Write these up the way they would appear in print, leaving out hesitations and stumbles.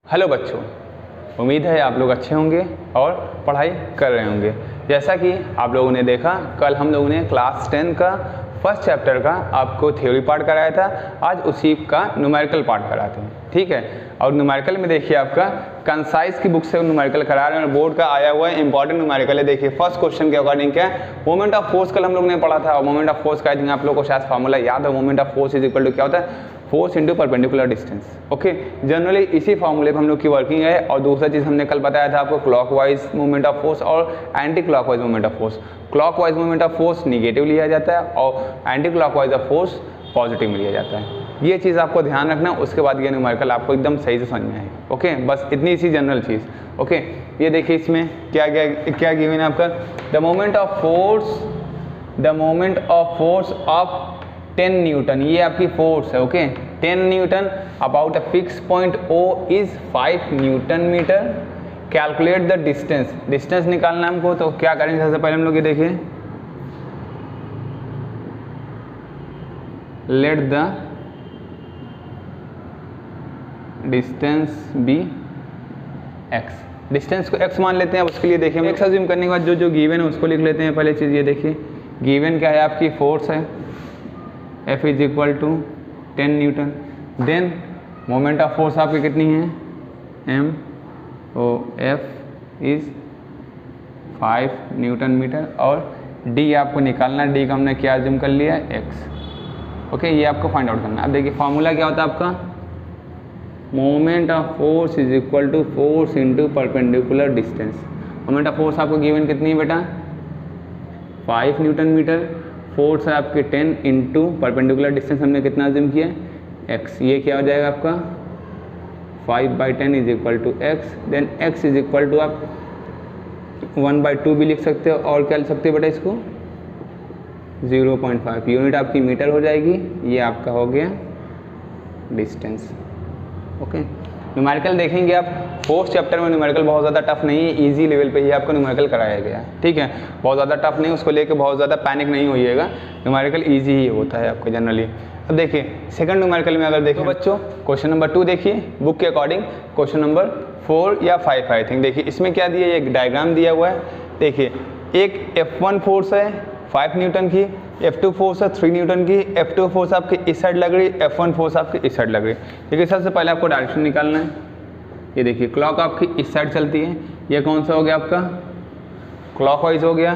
Hello बच्चों, उम्मीद है आप लोग अच्छे होंगे और पढ़ाई कर रहे होंगे। जैसा कि आप लोगों ने देखा, कल हम लोगों ने क्लास 10 का फर्स्ट चैप्टर का आपको थ्योरी पार्ट कराया था। आज उसी का न्यूमेरिकल पार्ट कराते हैं, ठीक है। और न्यूमेरिकल में देखिए आपका कंसाइज की बुक से न्यूमेरिकल करा रहे हैं और बोर्ड का आया हुआ है इंपॉर्टेंट न्यूमेरिकल है। देखिए फर्स्ट क्वेश्चन के अकॉर्डिंग क्या है, मोमेंट ऑफ फोर्स कल हम लोग ने पढ़ा था और मोमेंट ऑफ फोर्स का आई थिंक आप लोग को शायद फार्मूला याद है। Moment of force is equal to क्या होता है, force into perpendicular distance. Okay, generally इसी फॉर्मूले पर हम लोग की वर्किंग है। और दूसरा चीज़ हमने कल बताया था आपको क्लॉकवाइज मूवमेंट ऑफ फोर्स और anti clockwise movement of force. Clockwise movement of force negative लिया जाता है और anti clockwise of force positive में लिया जाता है। ये चीज़ आपको ध्यान रखना, उसके बाद ये न्यूमेरिकल आपको एकदम सही से समझ में आए। ओके, बस इतनी सी जनरल चीज़। ओके, ये देखिए इसमें क्या गिवन है आपका, the moment of force of 10 newton, ये आपकी फोर्स है। Okay, 10 newton about a fix point O is 5 newton metre. Calculate the distance, distance निकालना हमको, तो क्या करेंगे सबसे पहले हम लोग ये देखें, let the distance be x, distance को x मान लेते हैं। उसके लिए देखिए x अज्यूम करने के बाद जो गिवन है उसको लिख लेते हैं। पहले चीज़ ये देखिए, गिवन क्या है, आपकी फोर्स है F is equal to 10 newton. Then moment of force आपकी कितनी है, M O F is 5 newton metre और D आपको निकालना है। D का हमने क्या अज्यूम कर लिया, x। ओके, ये आपको फाइंड आउट करना है। अब देखिए फार्मूला क्या होता है आपका, moment of force is equal to force into perpendicular distance. Moment of force आपको गिवन कितनी है बेटा, 5 न्यूटन मीटर। फोर्स है आपके 10 इंटू परपेंडिकुलर डिस्टेंस हमने कितना अज्यूम किया, x। ये क्या हो जाएगा आपका 5/10 is equal to x। Then x is equal to आप 1/2 भी लिख सकते हो और क्या लिख सकते हो बेटा, इसको 0.5 यूनिट आपकी मीटर हो जाएगी। ये आपका हो गया डिस्टेंस। ओके, न्यूमेरिकल देखेंगे आप फोर्थ चैप्टर में। न्यूमेरिकल बहुत ज़्यादा टफ नहीं है, इजी लेवल पे ही आपको न्यूमेरिकल कराया गया है, ठीक है। बहुत ज़्यादा टफ नहीं, उसको लेके बहुत ज़्यादा पैनिक नहीं होइएगा। न्यूमेरिकल इजी ही होता है आपको जनरली। अब देखिए सेकंड न्यूमेरिकल में अगर देखें बच्चों, क्वेश्चन नंबर 2 देखिए बुक के अकॉर्डिंग, क्वेश्चन नंबर 4 या 5 आई थिंक। देखिए इसमें क्या दिया है, एक डायग्राम दिया हुआ है। देखिए एक F1 फोर्स है 5 न्यूटन की, F2 फोर्स है 3 न्यूटन की। F2 फोर्स आपकी इस साइड लग रही, F1 फोर्स आपकी इस साइड लग रही। देखिए सबसे पहले आपको डायरेक्शन निकालना है। ये देखिए क्लॉक आपकी इस साइड चलती है, ये कौन सा हो गया आपका, क्लॉकवाइज हो गया।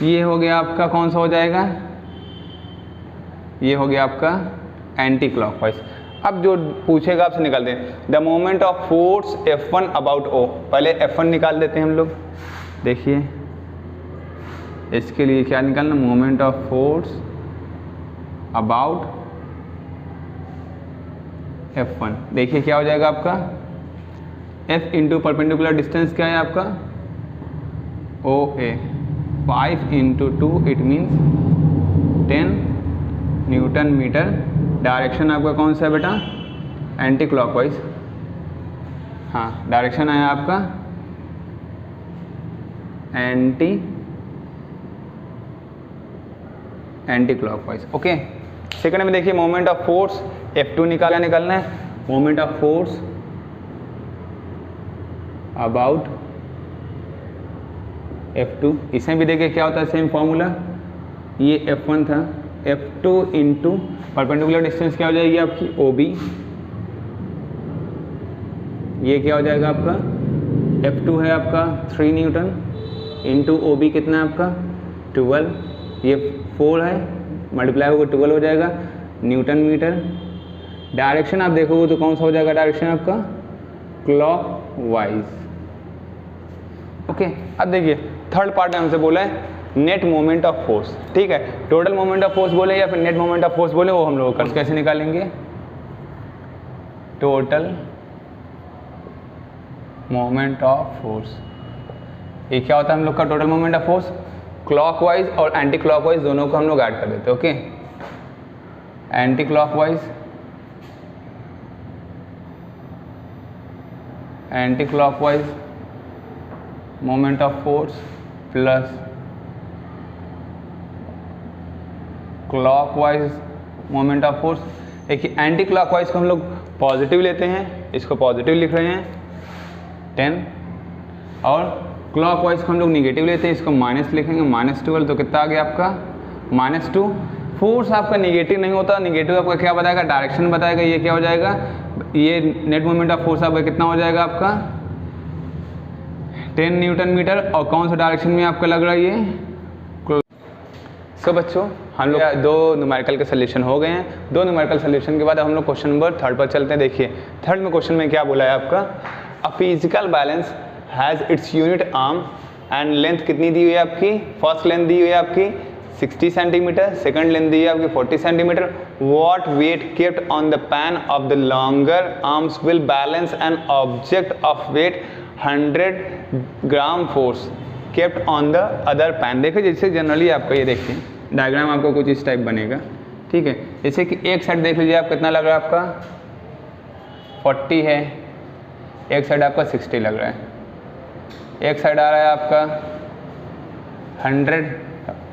ये हो गया आपका कौन सा हो जाएगा, ये हो गया आपका एंटी क्लॉकवाइज। अब जो पूछेगा आपसे निकाल दें, the moment of force F1 about O। पहले F1 निकाल देते हैं हम लोग। देखिए इसके लिए क्या निकालना, moment of force about F1। देखिए क्या हो जाएगा आपका, F इंटू परपेंडिकुलर डिस्टेंस क्या है आपका, OA 5 into 2 it means 10 newton metre. Direction आपका कौन सा है बेटा, एंटी क्लॉकवाइज। हाँ, डायरेक्शन आया आपका एंटी क्लॉकवाइज। ओके, सेकंड में देखिए मोमेंट ऑफ फोर्स F2 निकालना है। Moment of force about F2, इसमें भी देखिए क्या होता है, सेम फॉर्मूला। ये F1 था, F2 इंटू परपेंडिकुलर डिस्टेंस क्या हो जाएगी आपकी, OB। ये क्या हो जाएगा आपका, F2 है आपका 3 न्यूटन इंटू OB कितना है आपका 12। ये 4 है, मल्टीप्लाई होगा 12 हो जाएगा न्यूटन मीटर। डायरेक्शन आप देखोगे तो कौन सा हो जाएगा डायरेक्शन आपका, क्लॉकवाइज। ओके, अब देखिए थर्ड पार्ट में हमसे बोला है नेट मोमेंट ऑफ फोर्स, ठीक है। टोटल मोमेंट ऑफ फोर्स बोले या फिर नेट मोमेंट ऑफ फोर्स बोले, वो हम लोग कैसे निकालेंगे, टोटल मोमेंट ऑफ फोर्स। ये क्या होता है हम लोग का total moment of force, clockwise और एंटी क्लॉकवाइज दोनों को हम लोग ऐड कर देते हैं। Okay, anti clockwise moment of force plus clockwise moment of force. देखिए एंटी क्लॉकवाइज को हम लोग पॉजिटिव लेते हैं इसको पॉजिटिव लिख रहे हैं 10, और क्लॉक वाइज को हम लोग निगेटिव लेते हैं, इसको माइनस लिखेंगे -12, तो कितना आ गया आपका -2। फोर्स आपका निगेटिव नहीं होता, निगेटिव आपका क्या बताएगा, डायरेक्शन बताएगा। ये क्या हो जाएगा, ये नेट मोमेंट ऑफ फोर्स आपका कितना हो जाएगा आपका 10 न्यूटन मीटर, और कौन सा डायरेक्शन में आपका लग रहा है ये। सो बच्चों हम लोग 2 न्यूमेरिकल के सोल्यूशन हो गए हैं। 2 न्यूमेरिकल सोल्यूशन के बाद हम लोग क्वेश्चन नंबर 3 पर चलते हैं। देखिए 3 में क्वेश्चन में क्या बोला है आपका, a physical balance has its unit arm and length कितनी दी हुई है आपकी, फर्स्ट लेंथ दी हुई है आपकी 60 सेंटीमीटर, सेकंड लेंथ दी है आपकी 40 centimetre. What weight kept on the pan of the longer arms will balance an object of weight 100 gram force kept on the other pan. देखिए जैसे जनरली आपका ये देखिए डायग्राम आपको कुछ इस टाइप बनेगा, ठीक है। जैसे कि एक साइड देख लीजिए आप कितना लग रहा है आपका 40 है, एक साइड आपका 60 लग रहा है, एक साइड आ रहा है आपका 100।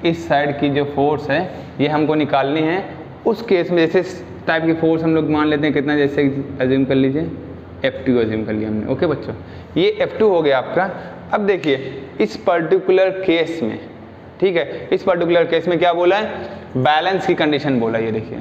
इस साइड की जो फोर्स है ये हमको निकालनी है। उस केस में जैसे टाइप की फोर्स हम लोग मान लेते हैं कितना, जैसे अज्यूम कर लीजिए F2 अज्यूम कर लिया हमने। ओके बच्चों, ये F2 हो गया आपका। अब देखिए इस पर्टिकुलर केस में, ठीक है, इस पर्टिकुलर केस में क्या बोला है, बैलेंस की कंडीशन बोला है। ये देखिए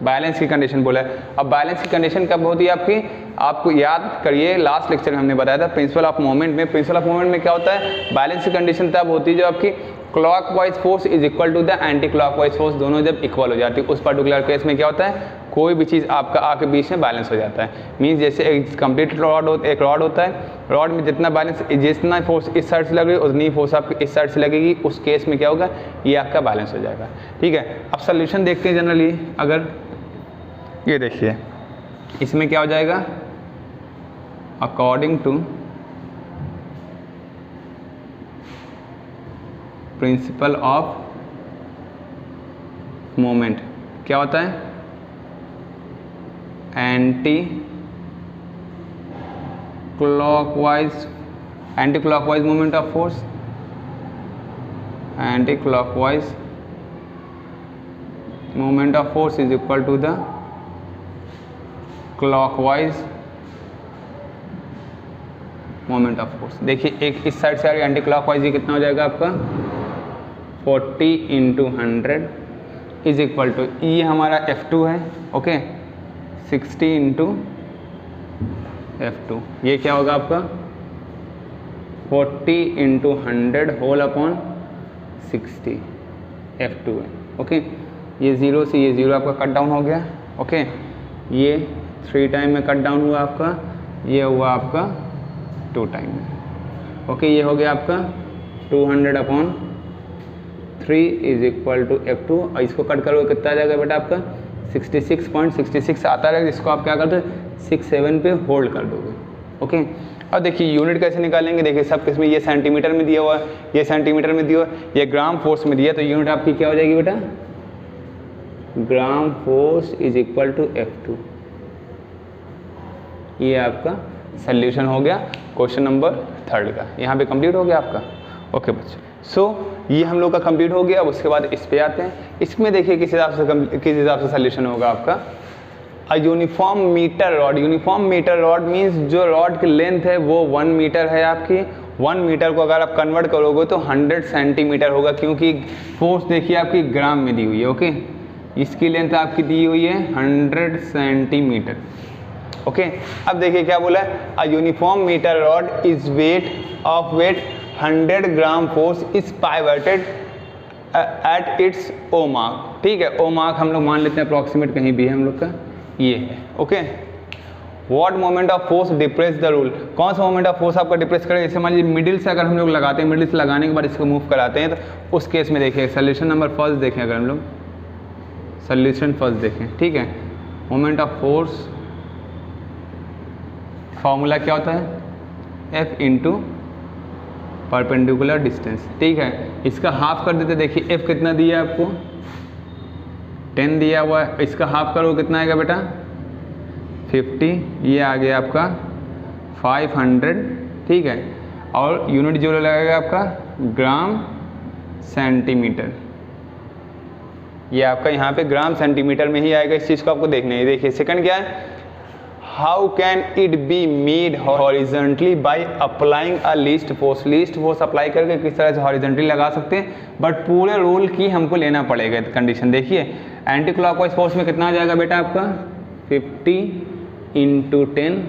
बैलेंस की कंडीशन बोला है। अब बैलेंस की कंडीशन कब होती है आपकी, आपको याद करिए लास्ट लेक्चर में हमने बताया था प्रिंसिपल ऑफ मोमेंट में। प्रिंसिपल ऑफ मोमेंट में क्या होता है, बैलेंस की कंडीशन तब होती है जब आपकी clockwise force is equal to the anti clockwise force, दोनों जब इक्वल हो जाती है। उस पर्टिकुलर केस में क्या होता है, कोई भी चीज़ आपका आके बीच में बैलेंस हो जाता है। मीन्स जैसे एक कंप्लीट रॉड एक रॉड होता है, रॉड में जितना बैलेंस, जितना फोर्स इस साइड से लग रही है उतनी फोर्स आपकी इस साइड से लगेगी। उस केस में क्या होगा, ये आपका बैलेंस हो जाएगा, ठीक है। अब सोल्यूशन देखते हैं जनरली। अगर ये देखिए इसमें क्या हो जाएगा, according to principle of moment क्या होता है, anti clockwise moment of force, anti clockwise moment of force is equal to the clockwise moment of force. देखिए एक इस साइड से आ रही एंटी क्लॉकवाइज, ये कितना हो जाएगा आपका 40 × 100 इज इक्वल टू, ये हमारा F2 है, ओके, 60 × F2। ये क्या होगा आपका 40 × 100 होल अपॉन 60 F2 है, ओके। ये 0 से ये 0 आपका कट डाउन हो गया, ओके। ये 3 टाइम में कट डाउन हुआ आपका, ये हुआ आपका 2 टाइम में, ओके। ये हो गया आपका 200/3 इज इक्वल टू F2, और इसको कट करोगे कितना आ जाएगा बेटा आपका 66.66 आता रहेगा, जिसको आप क्या करते हो 67 पे होल्ड कर दोगे, ओके। अब देखिए यूनिट कैसे निकालेंगे, देखिए सब किसमें, ये सेंटीमीटर में दिया हुआ है, ये सेंटीमीटर में दिया हुआ है, ये ग्राम फोर्स में दिया, तो यूनिट आपकी क्या हो जाएगी बेटा, gram force is equal to F2। ये आपका सोल्यूशन हो गया क्वेश्चन नंबर 3 का, यहाँ पे कंप्लीट हो गया आपका, ओके बच्चों। सो ये हम लोग का कंप्लीट हो गया। अब उसके बाद इस पे आते हैं। इसमें देखिए किस हिसाब से सोल्यूशन होगा आपका, a uniform metre rod. Uniform metre rod means जो रॉड की लेंथ है वो 1 मीटर है आपकी। 1 मीटर को अगर आप कन्वर्ट करोगे तो 100 सेंटीमीटर होगा, क्योंकि फोर्स देखिए आपकी ग्राम में दी हुई है, ओके। इसकी लेंथ आपकी दी हुई है 100 सेंटीमीटर, ओके। अब देखिए क्या बोला है, a uniform metre rod is weight 100 gram force is pivoted at its O mark, ठीक है। ओ मार्क हम लोग मान लेते हैं अप्रॉक्सीमेट कहीं भी है हम लोग का, ये है, okay. What moment of force depress the rule, कौन सा मोमेंट ऑफ फोर्स आपका डिप्रेस करेगा, जैसे मान लीजिए मिडिल से अगर हम लोग लगाते हैं, मिडिल से लगाने के बाद इसको मूव कराते हैं, तो उस केस में देखिए सोल्यूशन नंबर फर्स्ट देखें, अगर हम लोग सोल्यूशन फर्स्ट देखें, ठीक है। मोमेंट ऑफ फोर्स फॉर्मूला क्या होता है, F इंटू परपेंडिकुलर डिस्टेंस, ठीक है। इसका हाफ कर देते, देखिए F कितना दिया है आपको 10 दिया हुआ है, इसका हाफ करो कितना आएगा बेटा 50, ये आ गया आपका 500, ठीक है। और यूनिट जो लगेगा आपका ग्राम सेंटीमीटर, ये आपका यहाँ पे ग्राम सेंटीमीटर में ही आएगा। इस चीज़ को आपको देखना है। देखिए सेकंड क्या है, how can it be made horizontally by applying a least force. Least force apply करके किस तरह से हॉरिजॉन्टली लगा सकते हैं, बट पूरे रोल की हमको लेना पड़ेगा कंडीशन। देखिए एंटी क्लॉकवाइज फोर्स में कितना आ जाएगा बेटा आपका 50 × 10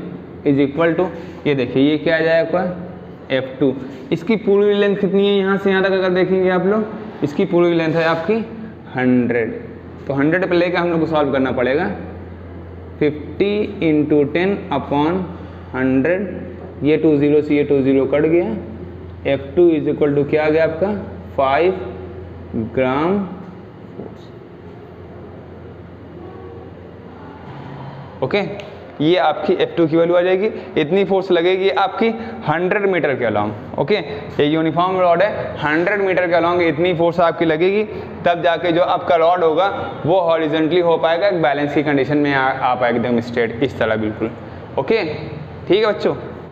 इज इक्वल टू, ये देखिए ये क्या आ जाएगा आपका F2। इसकी पूरी लेंथ कितनी है यहाँ से यहाँ तक अगर देखेंगे आप लोग, इसकी पूरी लेंथ है आपकी 100, तो 100 पे लेकर हम लोग को सॉल्व करना पड़ेगा। 50 × 10 अपॉन 100, ये 2 0 से ये 2 0 कट गया। F2 इज इक्वल टू क्या आ गया आपका 5 ग्राम फोर्स। ओके, ये आपकी F2 की वैल्यू आ जाएगी। इतनी फोर्स लगेगी आपकी 100 मीटर के अलॉन्ग। ओके, ये यूनिफॉर्म रॉड है, 100 मीटर के अलॉन्ग इतनी फोर्स आपकी लगेगी, तब जाके जो आपका रॉड होगा वो हॉरिजॉन्टली हो पाएगा, एक बैलेंस की कंडीशन में आ पाएगा एकदम स्ट्रेट इस तरह बिल्कुल। ओके, ठीक है बच्चों।